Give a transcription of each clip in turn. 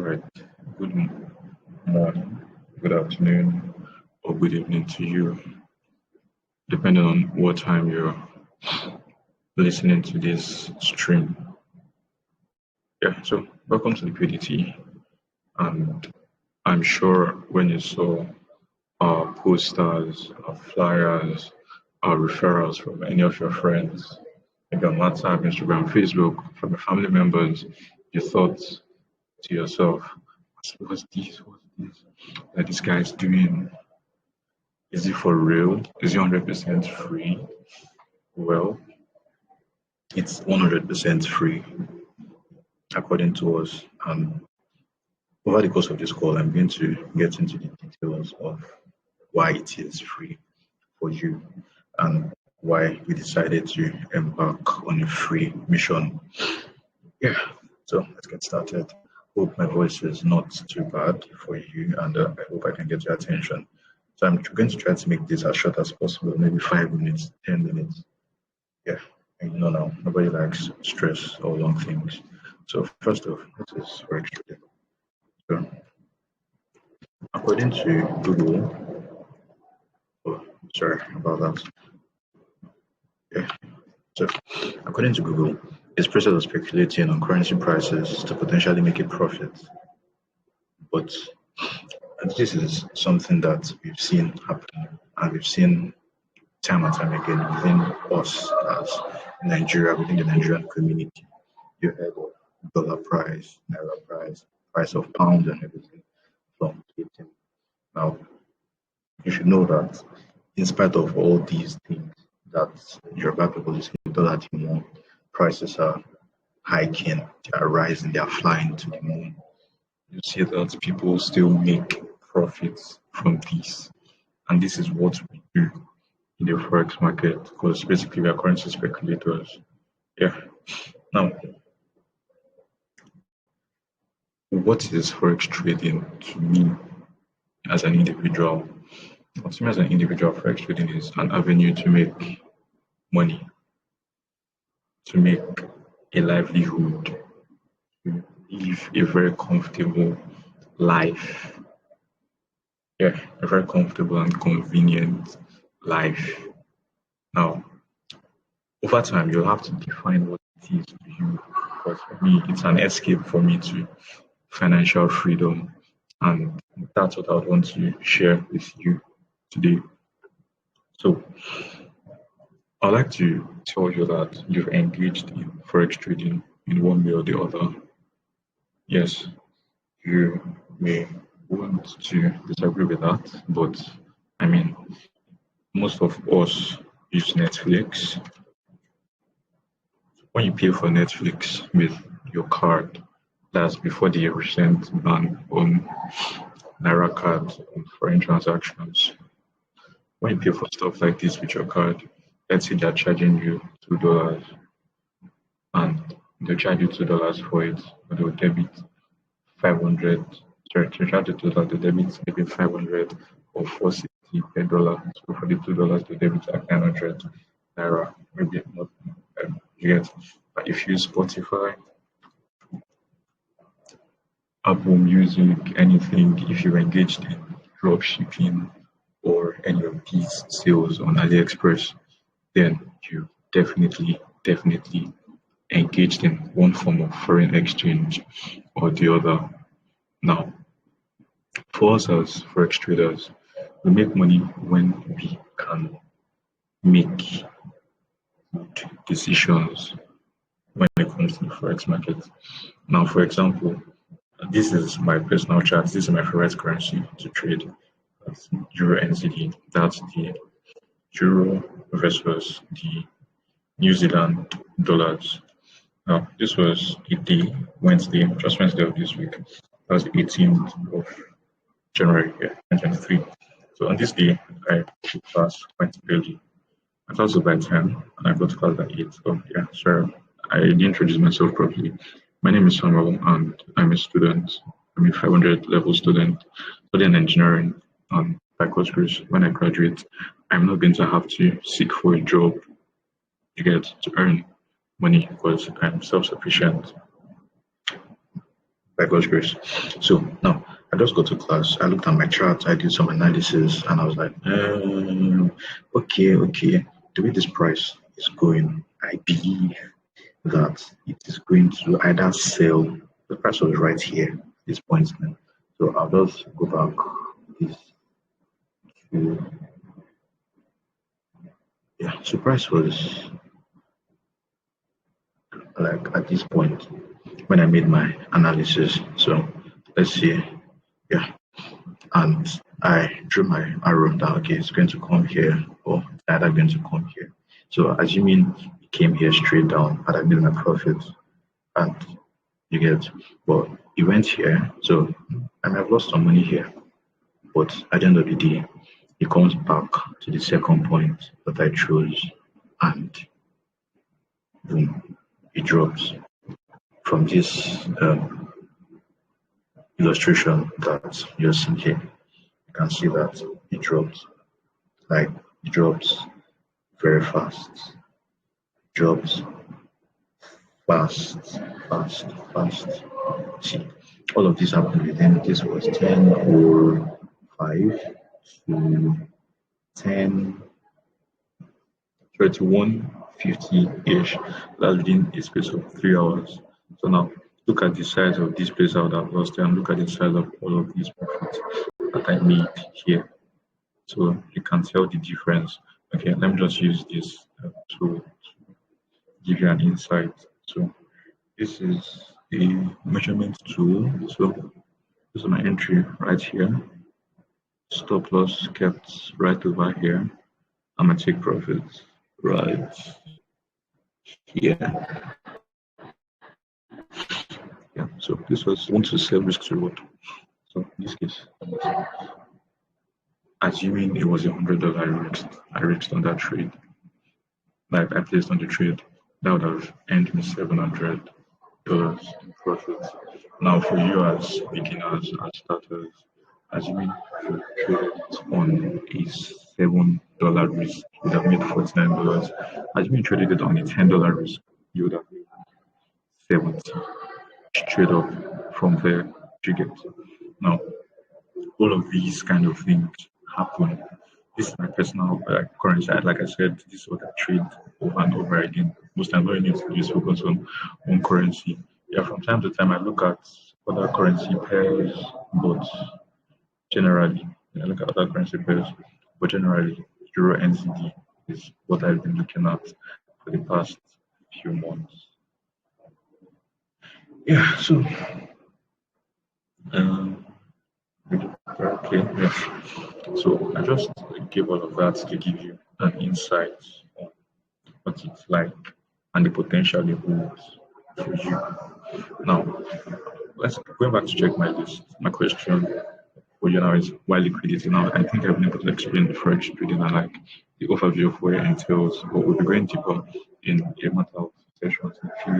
right. Good morning, good afternoon, or good evening to you, depending on what time you're listening to this stream. So welcome to the LQDT. And I'm sure when you saw our posters, our flyers, our referrals from any of your friends, maybe on WhatsApp, Instagram, Facebook, from your family members, you thought to yourself, what's this? What's this that this guy's doing? Is it for real? Is it 100% free? Well, it's 100% free according to us. Over the course of this call, I'm going to get into the details of why it is free for you and why we decided to embark on a free mission. So let's get started. Hope my voice is not too bad for you, and I hope I can get your attention. So I'm going to try to make this as short as possible, maybe 5 minutes, 10 minutes. And now, nobody likes stress or long things. So first off, what is Forex trading? So according to Google, sorry about that. So according to Google, it's process of speculating on currency prices to potentially make a profit. But this is something that we've seen happen, and we've seen time and time again within us as Nigeria, within the Nigerian community. You heard of dollar price, naira price of pounds and everything fluctuating. Now, you should know that in spite of all these things that Yoruba people is saying, dollar to more, prices are hiking, they are rising, they are flying to the moon. You see that people still make profits from this. And this is what we do in the Forex market, because basically we are currency speculators. Now, what is Forex trading to me as an individual? To me as an individual, Forex trading is an avenue to make money, to make a livelihood, to live a very comfortable life. A very comfortable and convenient life. Now, over time, you'll have to define what it is to you. Because for me, it's an escape for me to financial freedom. And that's what I would want to share with you today. So, I'd like to tell you that you've engaged in Forex trading in one way or the other. Yes, you may want to disagree with that, but I mean, most of us use Netflix. When you pay for Netflix with your card, that's before the recent ban on Naira cards on foreign transactions. When you pay for stuff like this with your card, let's say they're charging you $2 and they'll charge you $2 for it, but they'll debit 500. Sorry, to charge the total, the debit maybe 500 or 460 per dollar. So for the $2, the debit like 900 Naira, maybe not. But if you use Spotify, Apple Music, anything, if you're engaged in drop shipping or any of these sales on AliExpress, then you definitely engaged in one form of foreign exchange or the other. Now, for us as Forex traders, we make money when we can make good decisions when it comes to the Forex market. Now, for example, this is my personal chart. This is my favorite currency to trade. That's Euro NZD. That's the Euro versus the New Zealand dollars. Now, this was a day, Wednesday of this week. That was the 18th of January 2023. So on this day, I took class quite early. I class was by 10 and I got to class by 8. Sorry, I didn't introduce myself properly. My name is Samuel and I'm a student. I'm a 500 level student studying engineering by God's grace. When I graduate, I'm not going to have to seek for a job to earn money because I'm self-sufficient. by God's grace. So now I just got to class. I looked at my chart. I did some analysis, and I was like, okay. The way this price is going, I believe that it is going to either sell. The price was right here at this point now. So I'll just go back this to, yeah. So price was like at this point when I made my analysis. So let's see, yeah. And I drew my arrow down. Okay, it's going to come here, or it's either going to come here. So assuming it came here straight down, and I made my profit, and you get, well, it went here, so I might have lost some money here, but at the end of the day, it comes back to the second point that I chose, and boom, it drops from this illustration that you're seeing here. You can see that it drops, like it drops very fast, drops fast. See, all of this happened within, this was 10:05 to 10:31:50-ish. That's within a space of 3 hours. So now look at the size of this place I would have lost, and look at the size of all of these profits that I made here. So you can tell the difference. Okay, let me just use this to give you an insight. So this is a measurement tool. So this is my entry right here. Stop loss kept right over here. I'm gonna take profits right here. Yeah, so this was want to sell risk to reward. So in this case, assuming it was $100 I risked on that trade, like I placed on the trade, that would have earned me $700 in profit. Now for you as beginners and starters, assuming you traded it on a $7 risk, you would have made $49. Assuming you traded it on a $10 risk, you would have made 70 straight up from there. You get. Now all of these kind of things happen. This is my personal currency. Like I said, this is what I trade over and over again. Most times, all you need to do is focus on one currency. Yeah, from time to time, I look at other currency pairs, but generally, I look at other currency pairs, but generally, Euro NCD is what I've been looking at for the past few months. Yeah, so okay, yes. So I just gave all of that to give you an insight on what it's like and the potential it holds for you. Now, let's go back to check my list. My question for you now is why liquidity? Now, I think I've been able to explain the Forex trading and like the overview of what it entails, but we'll be going deeper in a matter of sessions, in a few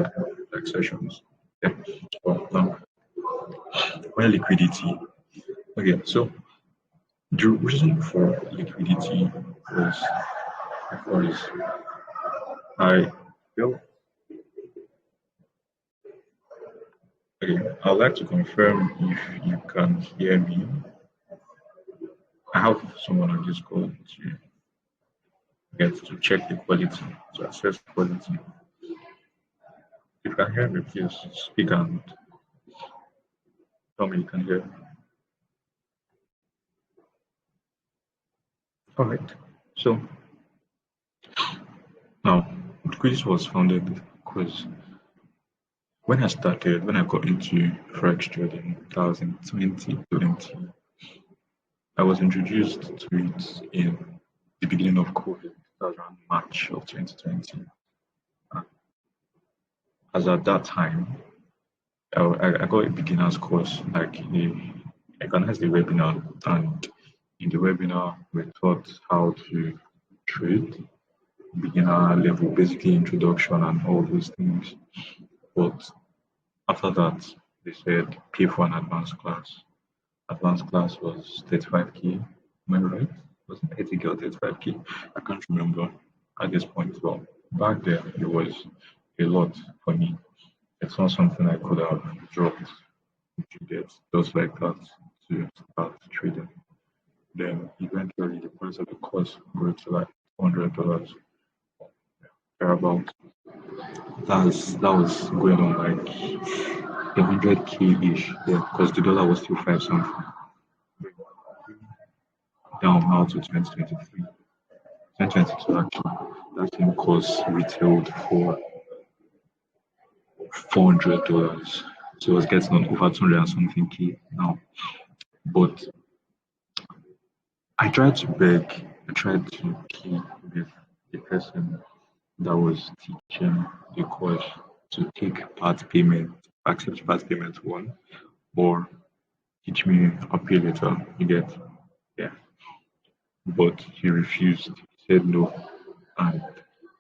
like sessions. Yeah. Well, now, why liquidity? Okay, so the reason for liquidity was because I felt, okay, I'd like to confirm if you can hear me. I have someone on this call to get to check the quality, to assess quality. If you can hear me, please speak and tell me you can hear me. All right. So now, Quiz was founded because when I got into Forex trading, that was in 2020. I was introduced to it in the beginning of COVID, that was around March of 2020. As at that time, I got a beginner's course, like I organized a webinar, and in the webinar, we taught how to trade, beginner level, basically introduction and all those things. But after that, they said pay for an advanced class. Advanced class was 35K. Am I right? Was it 80K or 35K? I can't remember at this point. But back then, it was a lot for me. It's not something I could have dropped you get just like that to start trading. Then eventually the price of the course grew to like $100 thereabout. That was going on like 100K ish, yeah, because the dollar was still five something. Down now to 2023. 2022 actually, that same course retailed for $400. So it was getting on over 200 and something K now. But I tried to beg, I tried to plead with the person that was teaching the course to take part payment, accept part payment one, or teach me a pay later. You get, yeah. But he refused. He said no, and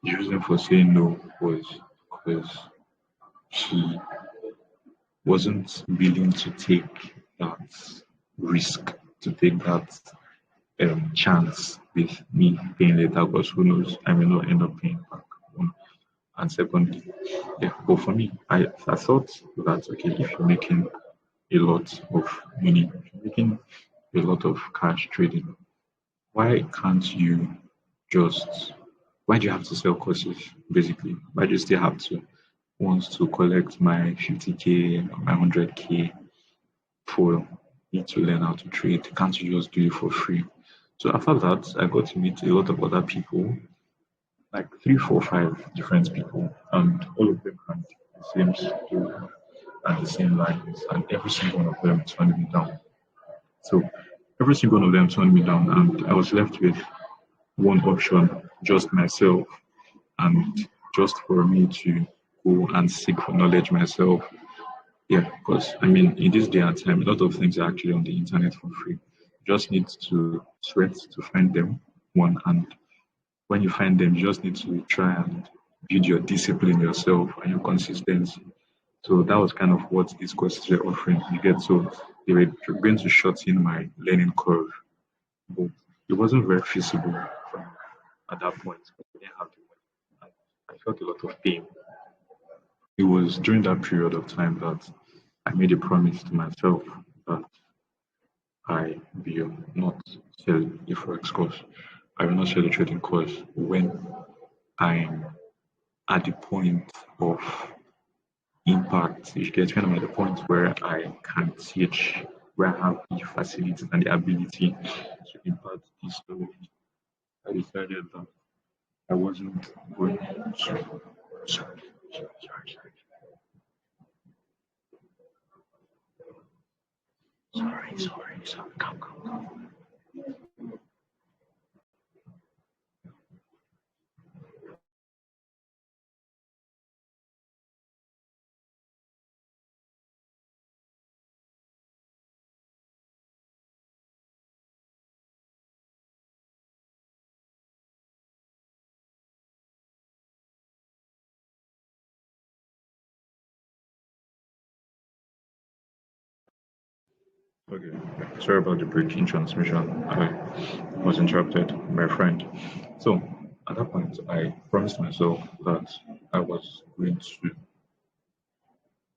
the reason for saying no was because he wasn't willing to take that risk, to take that chance with me paying later, because who knows, I may not end up paying back. And secondly, yeah, but for me, I thought that okay, if you're making a lot of money, if you're making a lot of cash trading, why can't you just why do you have to sell courses basically? Why do you still have to want to collect my 50K, my 100K for me to learn how to trade? Can't you just do it for free? So after that, I got to meet a lot of other people, like three, four, five different people, and all of them had the same story and the same lines, and every single one of them turned me down. So every single one of them turned me down, and I was left with one option, just myself, and just for me to go and seek for knowledge myself. Yeah, because I mean, in this day and time, a lot of things are actually on the internet for free. You just need to sweat to find them, one, and when you find them, you just need to try and build your discipline yourself and your consistency. So that was kind of what these courses were offering. You get, so they were going to shorten my learning curve, but it wasn't very feasible for me at that point. I didn't have the money. And I felt a lot of pain. It was during that period of time that I made a promise to myself that I will not sell a Forex course. I will not sell a trading course when I'm at the point of impact. You get when I'm at the point where I can teach, where I have the facilities and the ability to impart this knowledge. I decided that I wasn't going to. Sorry. Come. Okay, sorry about the break in transmission. I was interrupted by a friend. So at that point, I promised myself that I was going to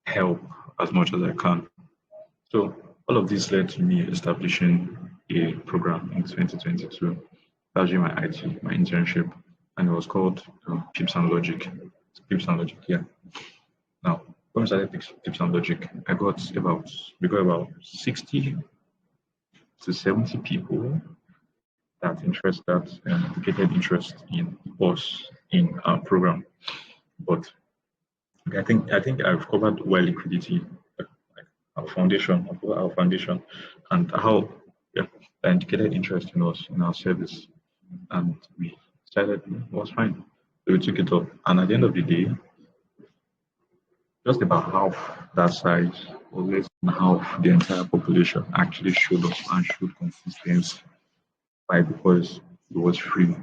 help as much as I can. So all of this led to me establishing a program in 2022. That was during my IT, my internship, and it was called Pips and Logic. Pips and Logic, yeah. Now, when I started Pips and Logic, we got about 60 to 70 people that indicated interest in us in our program. But I think I've covered why liquidity, like our foundation, and how yeah, they indicated interest in us in our service, and we decided it was fine. So we took it up, and at the end of the day, just about half that size, or less than half the entire population, actually showed up and showed consistency. Why? Because it was free.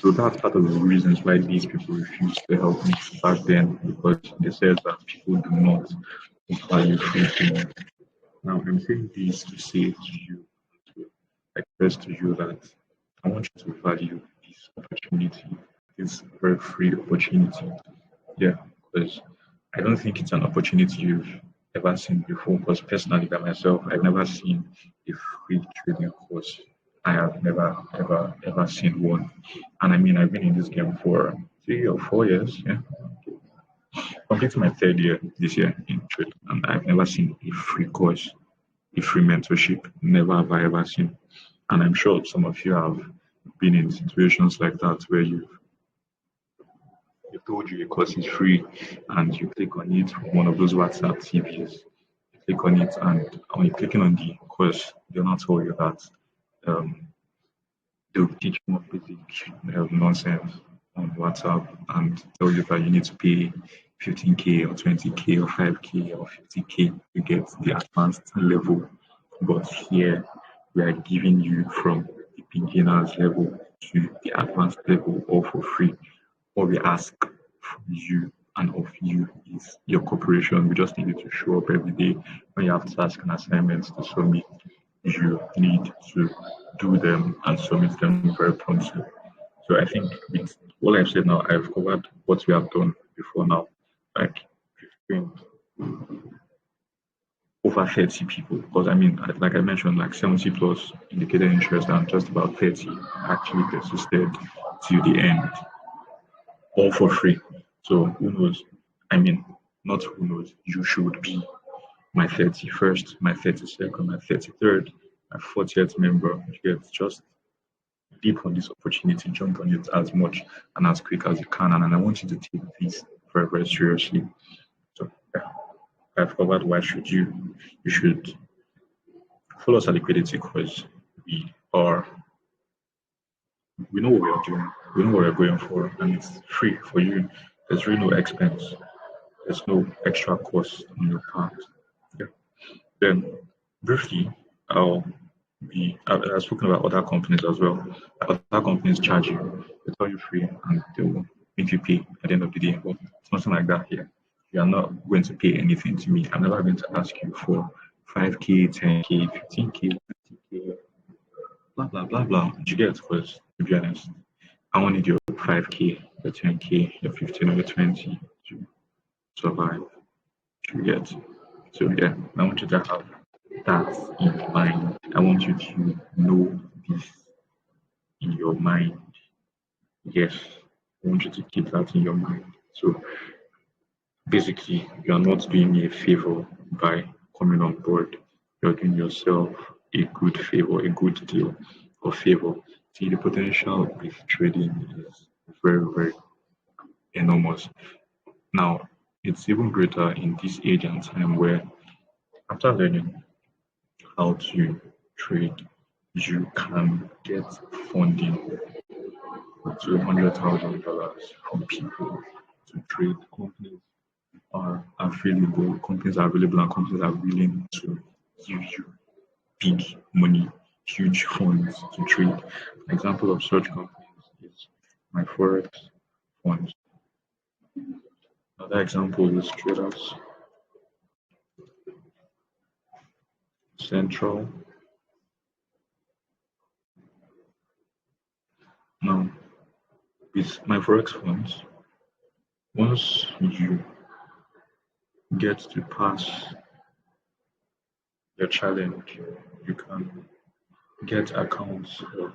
So that's part of the reasons why these people refused to help me back then, because they said that people do not value free things. Now I'm saying this to say to you, to express to you that I want you to value this opportunity, this very free opportunity. Yeah, because I don't think it's an opportunity you've ever seen before. Because personally, by myself, I've never seen a free trading course. I have never, ever seen one. And I mean, I've been in this game for 3 or 4 years. Yeah, completing my third year this year in trade, and I've never seen a free course, a free mentorship. Never have I ever seen. And I'm sure some of you have been in situations like that where you told you a course is free and you click on it from one of those WhatsApp TVs. You click on it, and when you're clicking on the course, they'll not tell you that um, they'll teach more basic nonsense on WhatsApp and tell you that you need to pay 15K or 20K or 5K or 50K to get the advanced level. But here we are giving you from the beginners level to the advanced level all for free. What we ask from you and of you is your cooperation. We just need you to show up every day. When you have tasks and assignments to submit, you need to do them and submit them very promptly. So I think with all I've said now, I've covered what we have done before now. Like we've trained over 30 people, because I mean, like I mentioned, like 70 plus indicated interest and just about 30 actually persisted to the end, all for free. So who knows? I mean, not who knows, you should be my 31st, my 32nd, my 33rd, my 40th member. You get just leap on this opportunity, jump on it as much and as quick as you can. And I want you to take this very, very seriously. So yeah, I've covered why should you should follow us at liquidity, because are we know what we are doing, we know what we're going for, and it's free for you. There's really no expense, there's no extra cost on your part. Yeah. Then briefly, I'll I've spoken about other companies as well. Other companies charge you, they tell you free, and they will make you pay at the end of the day. But it's nothing like that here. You are not going to pay anything to me. I'm never going to ask you for 5K, 10K, 15K, 20K, blah blah blah blah. You get, because to be honest, I want your 5K, your 10K, your 15 or your 20 to survive. You get. So yeah, I want you to have that in mind. I want you to know this in your mind. Yes, I want you to keep that in your mind. So basically, you are not doing me a favor by coming on board. You're doing yourself a good favor, a good deal of favor. See, the potential with trading is very, very enormous. Now, it's even greater in this age and time where after learning how to trade, you can get funding up to $100,000 from people to trade. Companies are available, and companies are willing to give you big money, huge funds to trade. An example of such companies is my Forex funds. Another example is Traders Central. Now, with my Forex funds, once you get to pass your challenge, you can get accounts of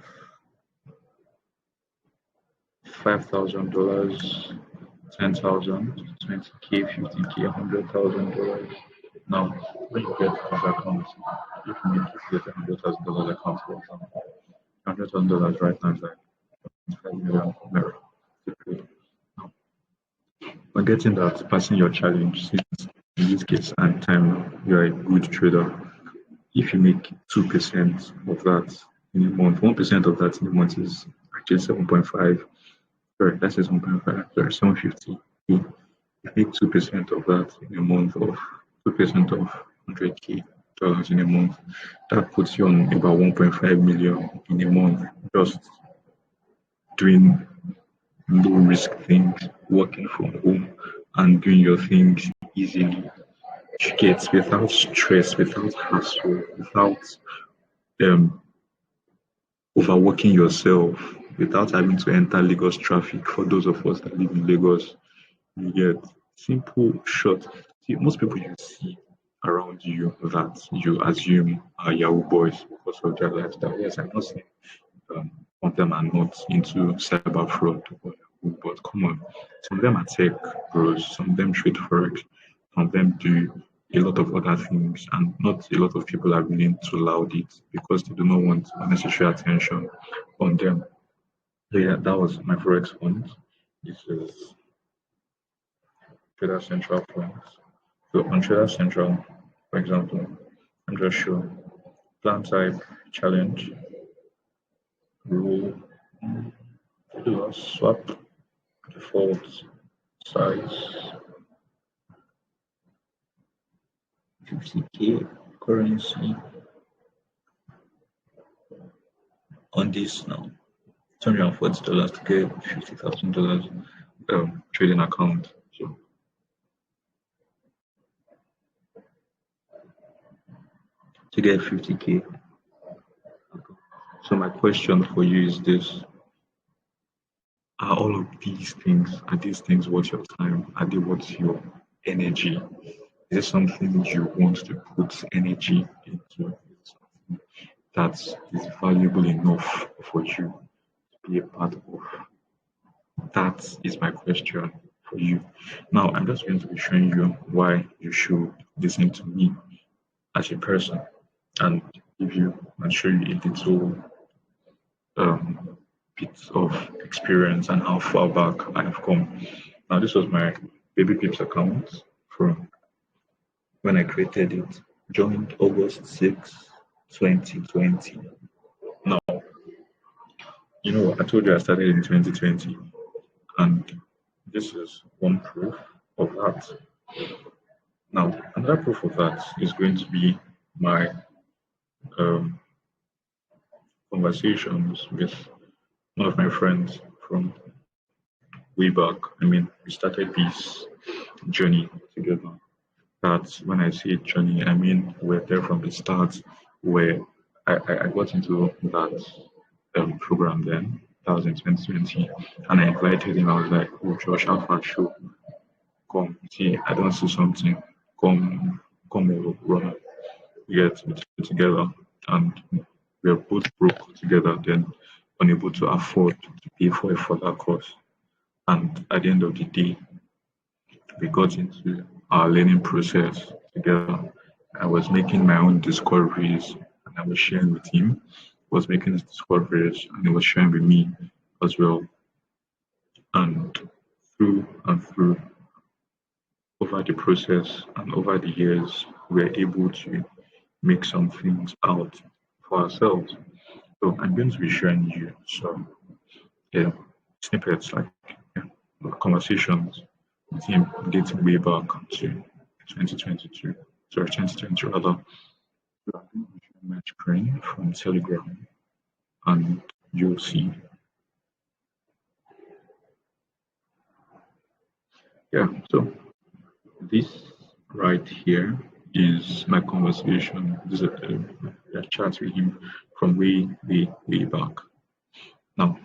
$5,000, 10,000, 20K, 15K, $100,000. Now, when you get those accounts, if you need to get $100,000 account, for example, $100,000 right now is like 5 million naira to trade. Now, by getting that, passing your challenge, since in this case and time you're a good trader, if you make 2% of that in a month, 1% of that in a month is actually 7.5. Sorry, that's 7.5. Sorry, 750. If you make 2% of that in a month, of 2% of 100K dollars in a month, that puts you on about 1.5 million in a month, just doing low risk things, working from home and doing your things easily. You get, without stress, without hassle, without um overworking yourself, without having to enter Lagos traffic for those of us that live in Lagos. You get simple, short. See, most people you see around you that you assume are Yahoo boys because of their lifestyle. Yes, I'm not saying some of them are not into cyber fraud or Yahoo, but come on, some of them are tech bros, some of them trade forex, some of them do a lot of other things, and not a lot of people are willing to laud it because they do not want unnecessary attention on them. So yeah, that was my forex point. This is Trader Central points. So on Trader Central, for example, I'm just sure plan type, challenge, rule, do a swap, default, size, 50k currency on this now. $240 to get $50,000 trading account. So to get 50k. So my question for you is this: are all of these things worth your time? Are they worth your energy? Is it something you want to put energy into? Is it something that is valuable enough for you to be a part of? That is my question for you. Now, I'm just going to be showing you why you should listen to me as a person and give you and show you a little bit of experience and how far back I have come. Now, this was my Baby Pips account from when I created it, joined August 6, 2020. Now, you know, I told you I started in 2020, and this is one proof of that. Now, another proof of that is going to be my um, conversations with one of my friends from way back. I mean, we started this journey together. That when I say journey, I mean we're there from the start where I got into that program then. That was in 2020. And I invited him. I was like, oh, Josh, how far show? Come, see, I don't see something. Come, we'll run. We get together. And we are both broke together, then unable to afford to pay for a further course. And at the end of the day, we got into our learning process together. I was making my own discoveries and I was sharing with him. He was making his discoveries and he was sharing with me as well. And through, over the process and over the years, we were able to make some things out for ourselves. So I'm going to be sharing you some yeah, snippets, like yeah, conversations with him dating way back to 2022, sorry, 2020 rather. So I'm going to be sharing my screen from Telegram and you'll see. Yeah, so this right here is my conversation. This is a chat with him from way back. Now,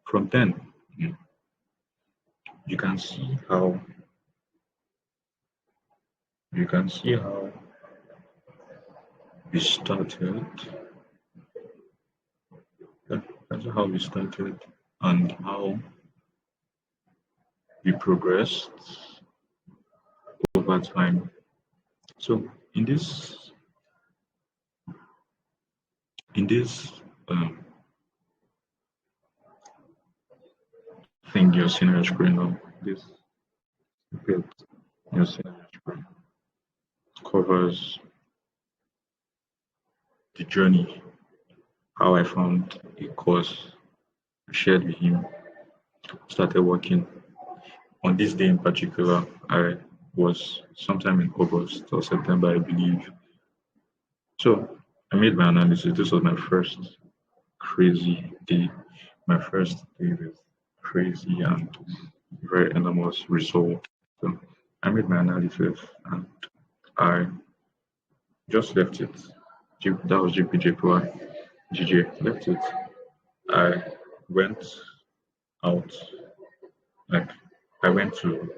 from then, you can see how we started. Yeah, that's how we started and how we progressed over time. So in this thing you're seeing on your screen now, this bit you're seeing on your screen covers the journey, how I found a course, I shared with him, started working. On this day in particular, I was sometime in August or September, I believe. So I made my analysis. This was my first crazy day, my first day with crazy and very enormous result. So I made my analysis and I just left it. That was GPJPY. GJ left it. I went out, like I went to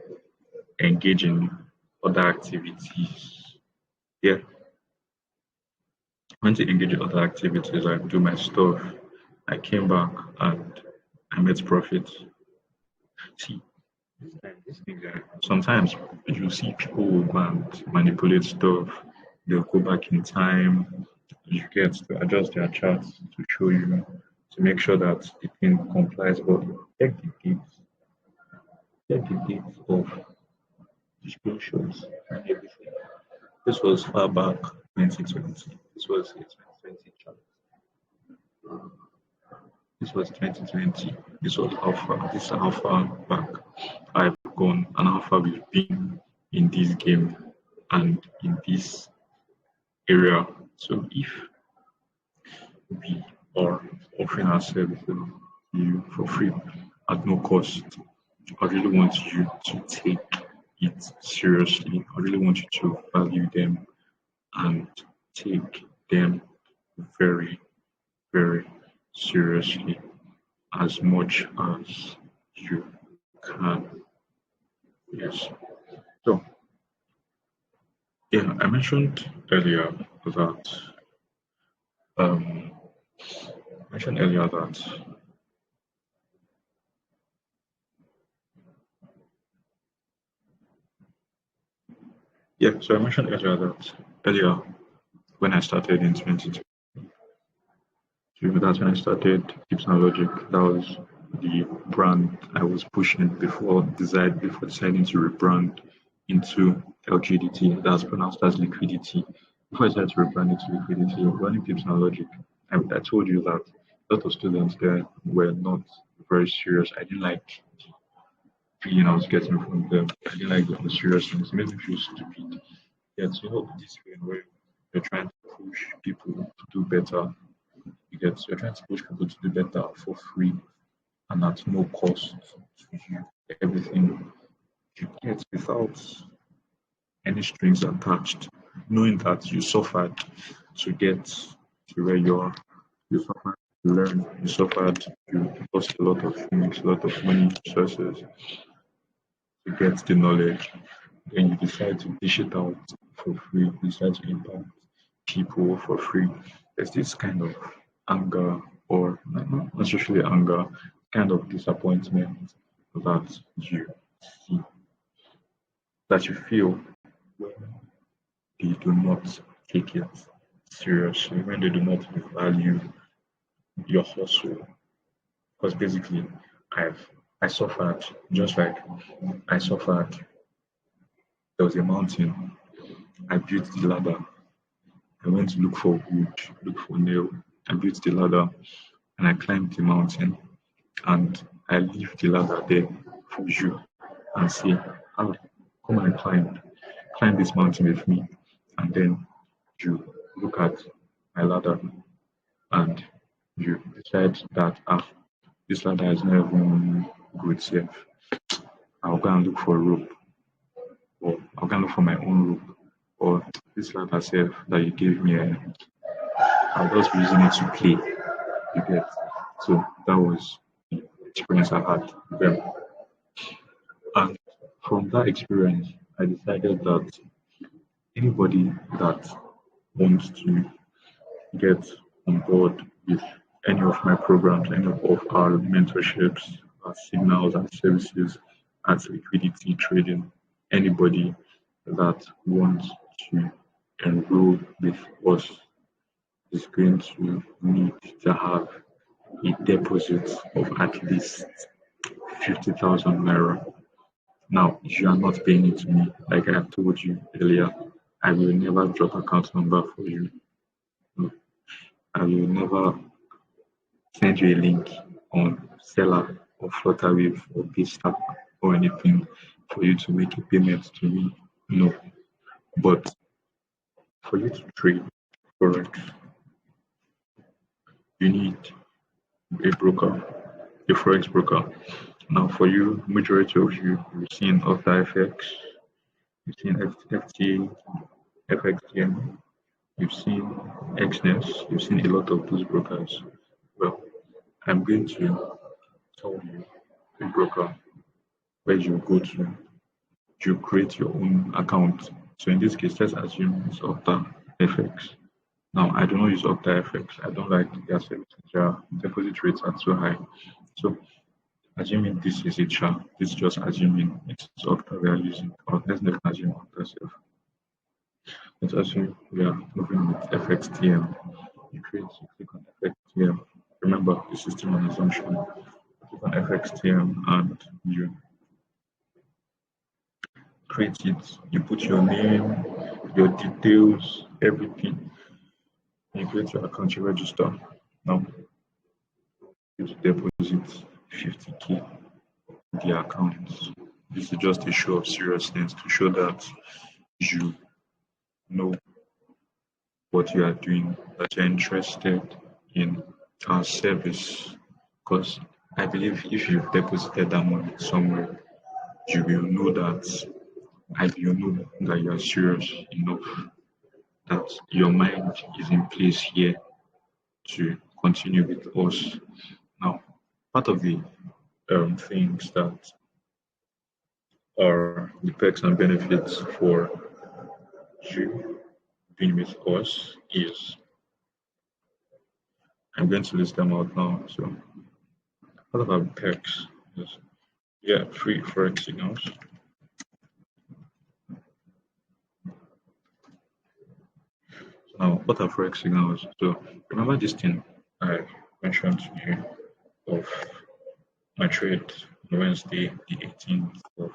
engage in other activities. Yeah, went to engage in other activities, like do my stuff. I came back and I made profit. See, this thing, sometimes you see people will go and manipulate stuff. They'll go back in time. You get to adjust their charts to show you to make sure that the thing complies. But check the dates of the screenshots and everything. This was far back 2020. This was a 2020 chart. This was 2020. This was how far. This is how far back I've gone and how far we've been in this game and in this area. So if we are offering our services to you for free at no cost, I really want you to take it seriously. I really want you to value them and take them very, very seriously as much as you can. Yes. So, yeah, I mentioned earlier that um, mentioned earlier that yeah. So I mentioned earlier when I started in 2020. That's when I started Tips and Logic. That was the brand I was pushing before deciding to rebrand into LQDT. That's pronounced as liquidity. Before I decided to rebrand into liquidity, running Tips and Logic, I told you that a lot of students there were not very serious. I didn't like the feeling I was getting from them. I didn't like the seriousness. It made me feel stupid. Yeah, so you know this feeling where you're trying to push people to do better. You're trying to push people to do better for free and at no cost to you. Everything you get without any strings attached, knowing that you suffered to get to where you are. You suffered to learn. You suffered. You lost a lot of things, a lot of money, resources to get the knowledge. Then you decide to dish it out for free. You decide to impact people for free. There's this kind of anger, or not necessarily anger, kind of disappointment that you see, that you feel when they do not take it seriously, when they do not value your hustle. Because basically, I've I suffered just like I suffered. There was a mountain. I built the ladder. I went to look for wood, look for nail. I built the ladder and I climbed the mountain and I leave the ladder there for you and say, ah, come and climb this mountain with me. And then you look at my ladder and you decide that this ladder is not even good safe. I'll go and look for a rope, or I'll go and look for my own rope, or this ladder safe that you gave me, I'll just be using it to play. You get. So that was the experience I had with them. And from that experience, I decided that anybody that wants to get on board with any of my programs, any of our mentorships, our signals and services as liquidity trading, anybody that wants to enroll with us is going to need to have a deposit of at least 50,000 naira. Now, if you are not paying it to me, like I have told you earlier, I will never drop account number for you. No, I will never send you a link on Seller or Flutterwave or Paystack or anything for you to make a payment to me. No. But for you to trade Forex, you need a broker, a Forex broker. Now, for you, majority of you, you've seen OfferFX, you've seen FT, FXGM, you've seen XNES, you've seen a lot of those brokers. Well, I'm going to tell you a broker where you go to you create your own account. So in this case, let's assume it's Octa FX. Now, I do not use Octa FX. I don't like their services. Their deposit rates are too high. So, assuming this is it, this is just assuming it's Octa we are using. Or let's not assume Octa self. Let's assume we are moving with FXTM. You click on FXTM. Remember, this is still an assumption. Click on FXTM and you create it. You put your name, your details, everything. You create your account, you register. Now, you deposit 50K in the account. This is just a show of seriousness to show that you know what you are doing, that you're interested in our service. Because I believe if you've deposited that money somewhere, you will know that, and you know that you are serious enough, that your mind is in place here to continue with us. Now, part of the things that are the perks and benefits for you being with us is, I'm going to list them out now. So, part of our perks is, free Forex signals. So now, what are Forex signals? So, remember this thing I mentioned to you of my trade on Wednesday, the 18th of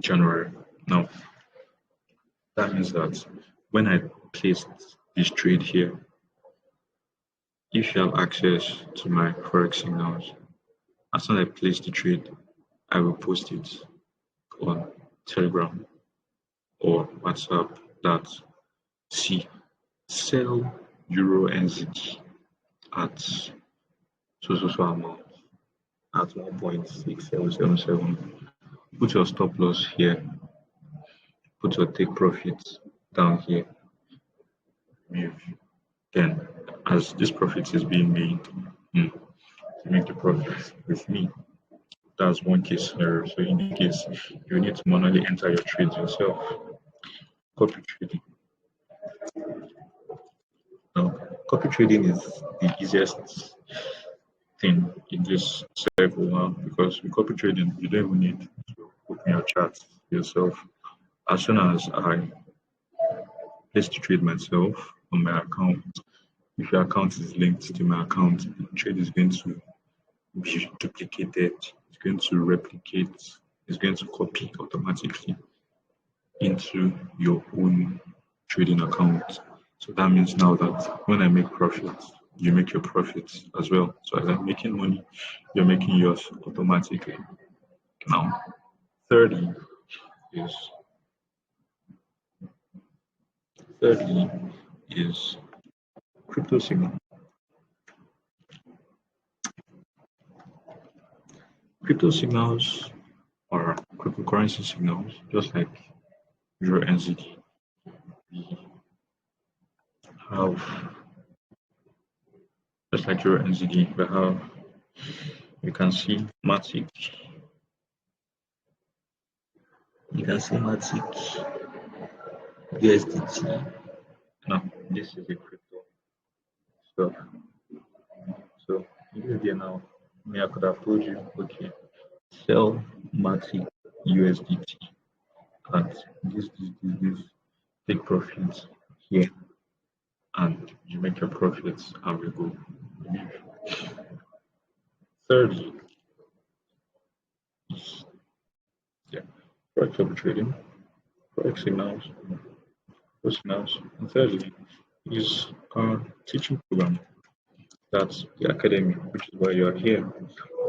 January. Now, that means that when I placed this trade here, if you have access to my Forex signals, as soon as I place the trade, I will post it on Telegram or WhatsApp that sell Euro NZD at so amount at 1.6777. Put your stop loss here, put your take profit down here. Then, as this profit is being made, to make the profit with me, that's one case scenario. So in this case, you need to manually enter your trades yourself. Copy trading. Now, copy trading is the easiest thing in this circle now, because with copy trading, you don't even need to open your chart yourself. As soon as I place the trade myself on my account, if your account is linked to my account, the trade is going to be duplicated, it's going to replicate, it's going to copy automatically into your own trading account. So that means now that when I make profits, you make your profits as well. So as I'm making money, you're making yours automatically. Now, 30 is crypto signal. Crypto signals are cryptocurrency signals, just like Euro NZD. We have, just like Euro NZD, we have, you can see Matic. You can see Matic, USDT. Now, this is a crypto stuff. So, here now, I could have told you, okay, sell Matic USDT at this, take profits here, and you make your profits and we go. Thirdly, is Forex trading, Forex signals, and thirdly is our teaching program. That's the academy, which is why you are here.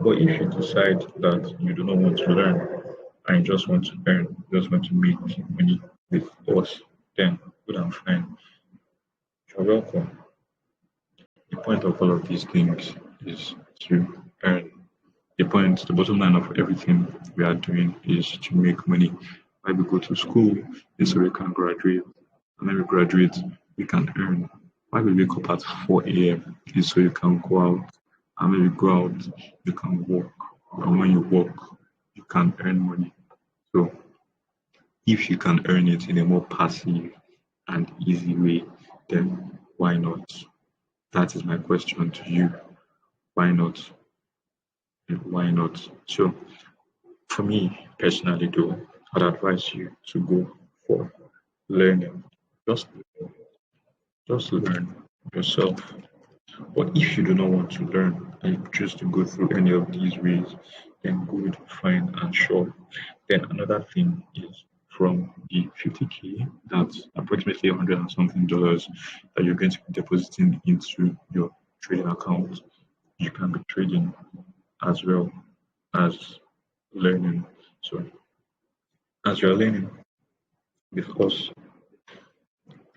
But if you decide that you do not want to learn and you just want to earn, just want to make money with us, then good and fine. You're welcome. The point of all of these things is to earn. The bottom line of everything we are doing is to make money. Why we go to school is so we can graduate. And when we graduate, we can earn. Why we wake up at 4 a.m. is so you can go out. And when you go out, you can work. And when you work, you can earn money. So if you can earn it in a more passive and easy way, then why not? That is my question to you. Why not? Why not? So for me personally though, I'd advise you to go for learning. Just just learn yourself. But if you do not want to learn and you choose to go through any of these ways, then good, fine, and sure. Then another thing is from the 50K, that's approximately 100 and something dollars that you're going to be depositing into your trading account, you can be trading as well as learning. So as you're learning with us,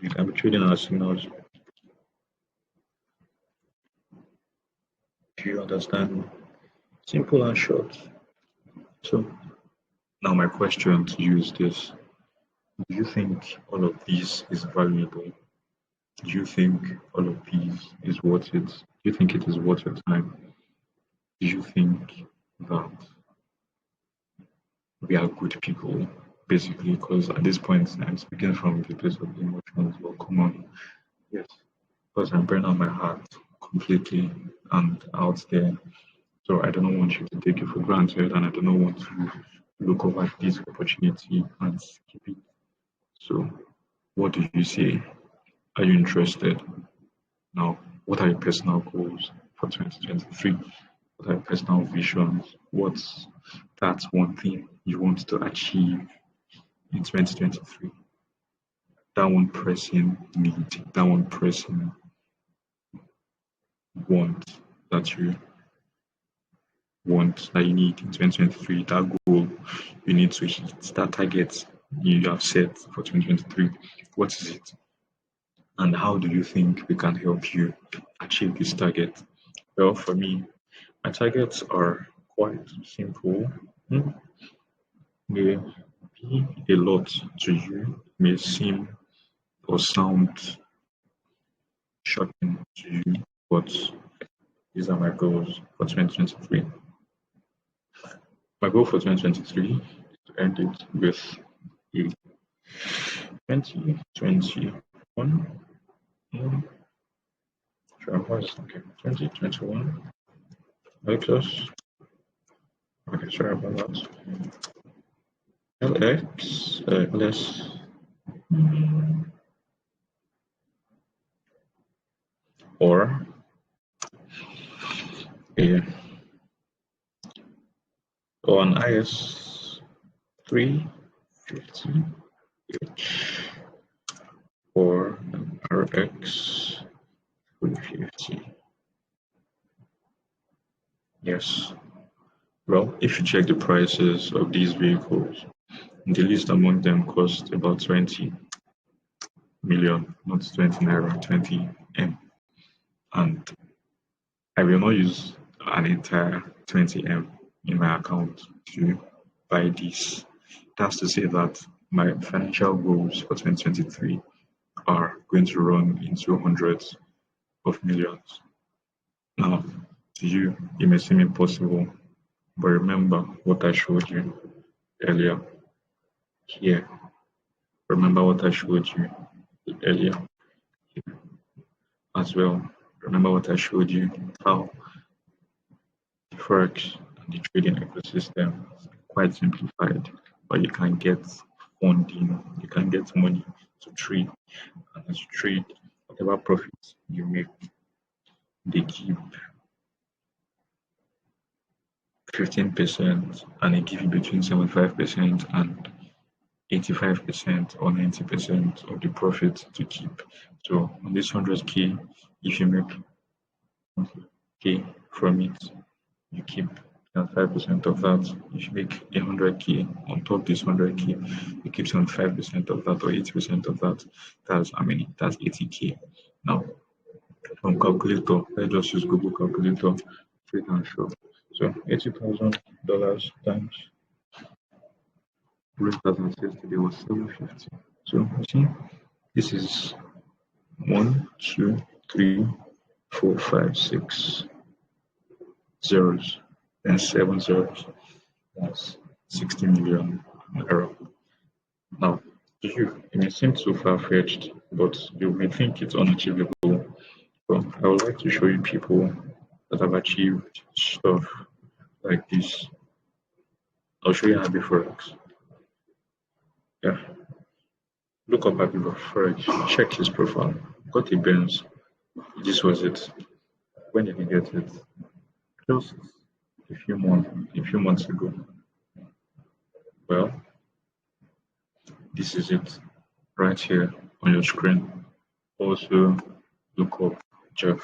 you can be trading as soon as you understand. Simple and short. So now my question to you is this. Do you think all of these is valuable? Do you think all of these is worth it? Do you think it is worth your time? Do you think that we are good people? Basically, because at this point I'm speaking from the place of emotions. Well, come on, yes, because I'm burning out my heart completely and out there. So I don't want you to take it for granted, and I don't want to look over this opportunity and skip it. So, what do you say? Are you interested? Now, what are your personal goals for 2023? What are your personal visions? What's that one thing you want to achieve in 2023? That one pressing need, that one pressing want that you want, that you need in 2023, that goal you need to hit, that target you have set for 2023. What is it? And how do you think we can help you achieve this target? Well, for me, my targets are quite simple. Hmm, May be a lot to you, may seem or sound shocking to you, but these are my goals for 2023. My goal for 2023 is to end it with a 2021. Hmm, Sure, okay, 2021. Plus, okay, sorry about that. LX, less, or a or an IS 350H or an RX 350. Yes. Well, if you check the prices of these vehicles, the least among them cost about 20 million, not 20 naira, 20 M. And I will not use an entire 20 M in my account to buy this. That's to say that my financial goals for 2023 are going to run into hundreds of millions. Now, to you, it may seem impossible, but remember what I showed you earlier here. Remember what I showed you earlier here as well. Remember what I showed you, how the Forex and the trading ecosystem is quite simplified, but you can get funding, you can get money to trade. And as you trade, whatever profits you make, they keep 15% and they give you between 75% and 85% or 90% of the profit to keep. So on this 100K, if you make 100K from it, you keep 5% of that. If you make 100K on top of this 100K, you keep 75% of that or 80% of that. That's how many? That's 80K. Now, from calculator, let's just use Google calculator, free and show. So $80,000 times 100,000 today was 750. So you see, this is 1, 2, 3, 4, 5, 6 zeros, then 7 zeros. That's 60 million naira. Now, to you, it may seem too far-fetched, but you may think it's unachievable. Well, I would like to show you people that have achieved stuff like this. I'll show you Happy Forex. Yeah, look up Happy Forex, check his profile. Got a Benz. This was it. When did he get it? Just a few months ago. Well, this is it right here on your screen. Also, look up Jeff.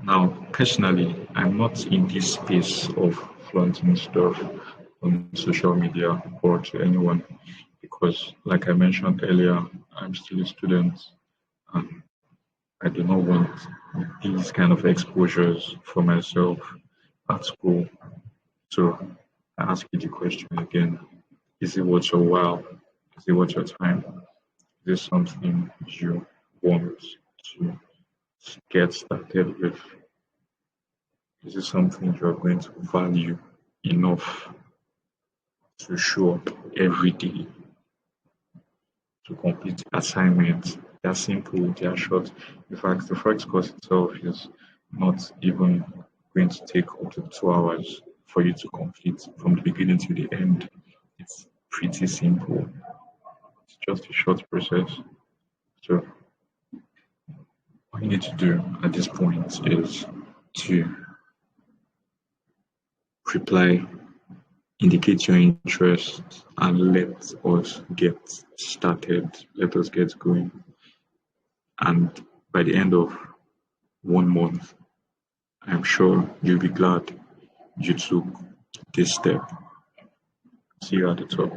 Now, personally, I'm not in this space of flaunting stuff on social media or to anyone because, like I mentioned earlier, I'm still a student and I do not want these kind of exposures for myself at school. So I ask you the question again. Is it worth your while? Is it worth your time? Is this something you want to get started with? Is it something you're going to value enough to show up every day to complete assignments? They're simple, they're short. In fact, the first course itself is not even going to take up to 2 hours for you to complete from the beginning to the end. It's pretty simple. It's just a short process. So what you need to do at this point is to reply, indicate your interest, and let us get started. Let us get going. And by the end of 1 month, I'm sure you'll be glad you took this step. See you at the top.